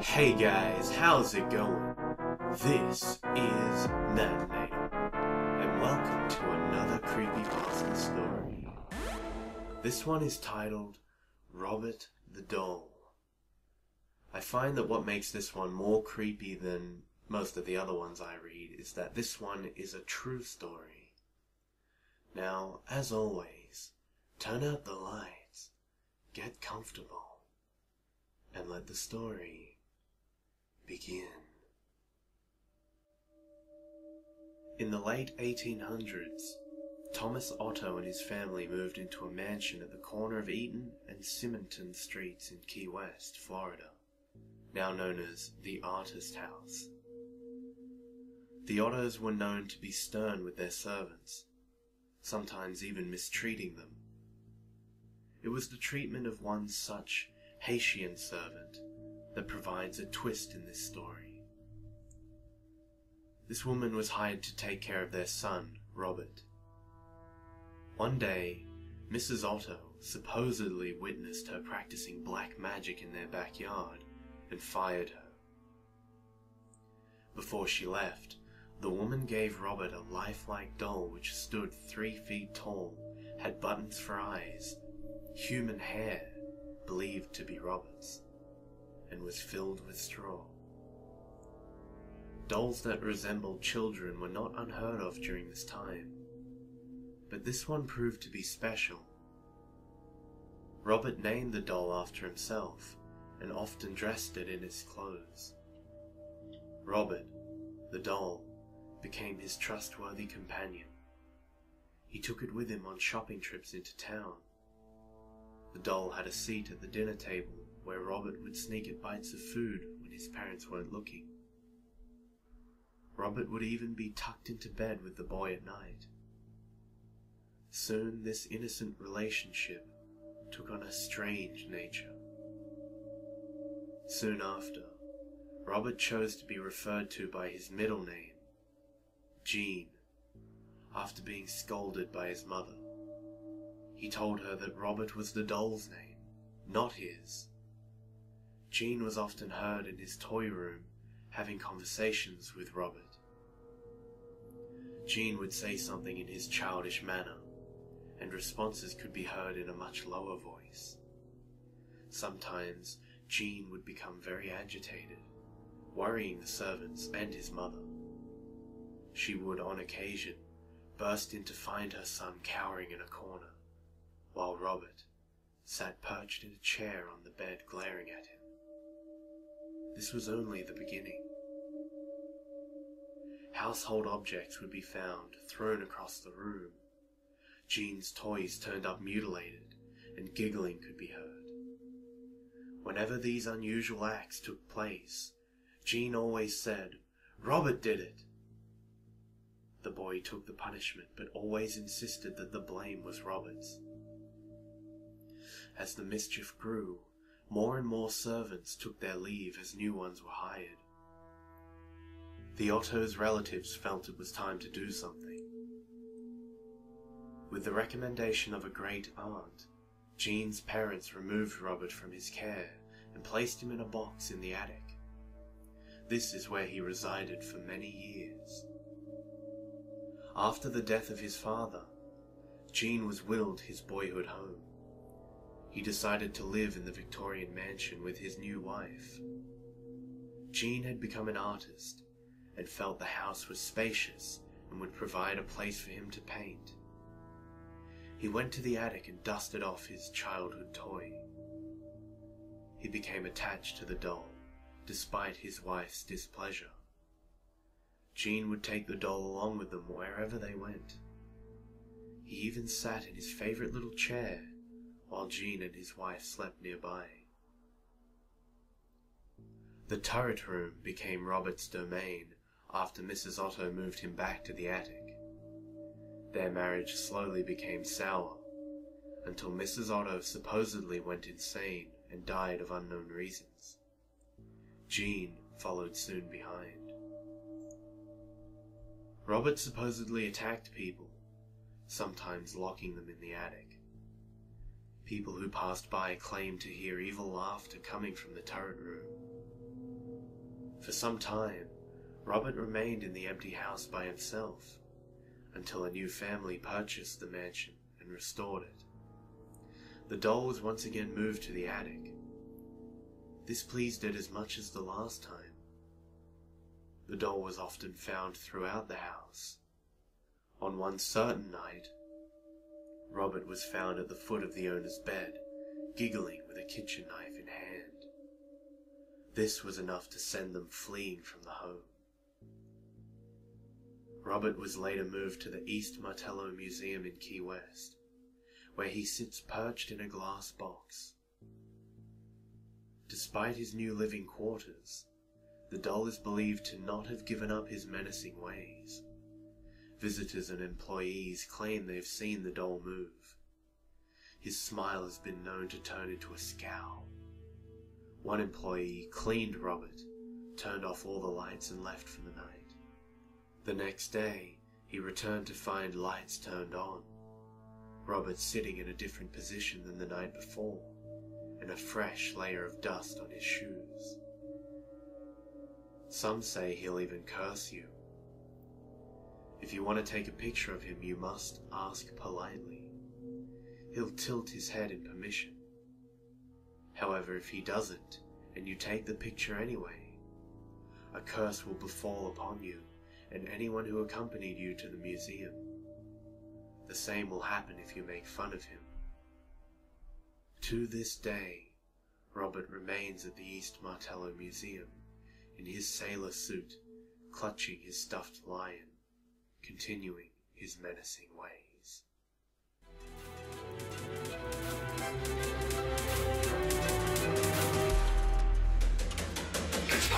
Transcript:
Hey guys, how's it going? This is Natanator, and welcome to another creepypasta story. This one is titled Robert the Doll. I find that what makes this one more creepy than most of the other ones I read is that this one is a true story. Now, as always, turn out the lights, get comfortable, and let the story begin. In the late 1800s, Thomas Otto and his family moved into a mansion at the corner of Eaton and Simonton Streets in Key West, Florida, now known as the Artist House. The Ottos were known to be stern with their servants, sometimes even mistreating them. It was the treatment of one such Haitian servant that provides a twist in this story. This woman was hired to take care of their son, Robert. One day, Mrs. Otto supposedly witnessed her practicing black magic in their backyard and fired her. Before she left, the woman gave Robert a lifelike doll which stood 3 feet tall, had buttons for eyes, human hair, believed to be Robert's, and was filled with straw. Dolls that resembled children were not unheard of during this time, but this one proved to be special. Robert named the doll after himself and often dressed it in his clothes. Robert, the doll, became his trustworthy companion. He took it with him on shopping trips into town. The doll had a seat at the dinner table where Robert would sneak at bites of food when his parents weren't looking. Robert would even be tucked into bed with the boy at night. Soon this innocent relationship took on a strange nature. Soon after, Robert chose to be referred to by his middle name, Jean, after being scolded by his mother. He told her that Robert was the doll's name, not his. Jean was often heard in his toy room having conversations with Robert. Jean would say something in his childish manner, and responses could be heard in a much lower voice. Sometimes Jean would become very agitated, worrying the servants and his mother. She would, on occasion, burst in to find her son cowering in a corner, while Robert sat perched in a chair on the bed glaring at him. This was only the beginning. Household objects would be found thrown across the room. Jean's toys turned up mutilated, and giggling could be heard. Whenever these unusual acts took place, Jean always said, "Robert did it." The boy took the punishment, but always insisted that the blame was Robert's. As the mischief grew, more and more servants took their leave as new ones were hired. The Otto's relatives felt it was time to do something. With the recommendation of a great aunt, Jean's parents removed Robert from his care and placed him in a box in the attic. This is where he resided for many years. After the death of his father, Jean was willed his boyhood home. He decided to live in the Victorian mansion with his new wife. Jean had become an artist and felt the house was spacious and would provide a place for him to paint. He went to the attic and dusted off his childhood toy. He became attached to the doll, despite his wife's displeasure. Jean would take the doll along with them wherever they went. He even sat in his favorite little chair while Jean and his wife slept nearby. The turret room became Robert's domain after Mrs. Otto moved him back to the attic. Their marriage slowly became sour, until Mrs. Otto supposedly went insane and died of unknown reasons. Jean followed soon behind. Robert supposedly attacked people, sometimes locking them in the attic. People who passed by claimed to hear evil laughter coming from the turret room. For some time, Robert remained in the empty house by himself, until a new family purchased the mansion and restored it. The doll was once again moved to the attic. This pleased it as much as the last time. The doll was often found throughout the house. On one certain night, Robert was found at the foot of the owner's bed, giggling with a kitchen knife in hand. This was enough to send them fleeing from the home. Robert was later moved to the East Martello Museum in Key West, where he sits perched in a glass box. Despite his new living quarters, the doll is believed to not have given up his menacing ways. Visitors and employees claim they've seen the doll move. His smile has been known to turn into a scowl. One employee cleaned Robert, turned off all the lights and left for the night. The next day, he returned to find lights turned on, Robert sitting in a different position than the night before, and a fresh layer of dust on his shoes. Some say he'll even curse you. If you want to take a picture of him, you must ask politely. He'll tilt his head in permission. However, if he doesn't, and you take the picture anyway, a curse will befall upon you and anyone who accompanied you to the museum. The same will happen if you make fun of him. To this day, Robert remains at the East Martello Museum in his sailor suit, clutching his stuffed lion, continuing his menacing ways. It's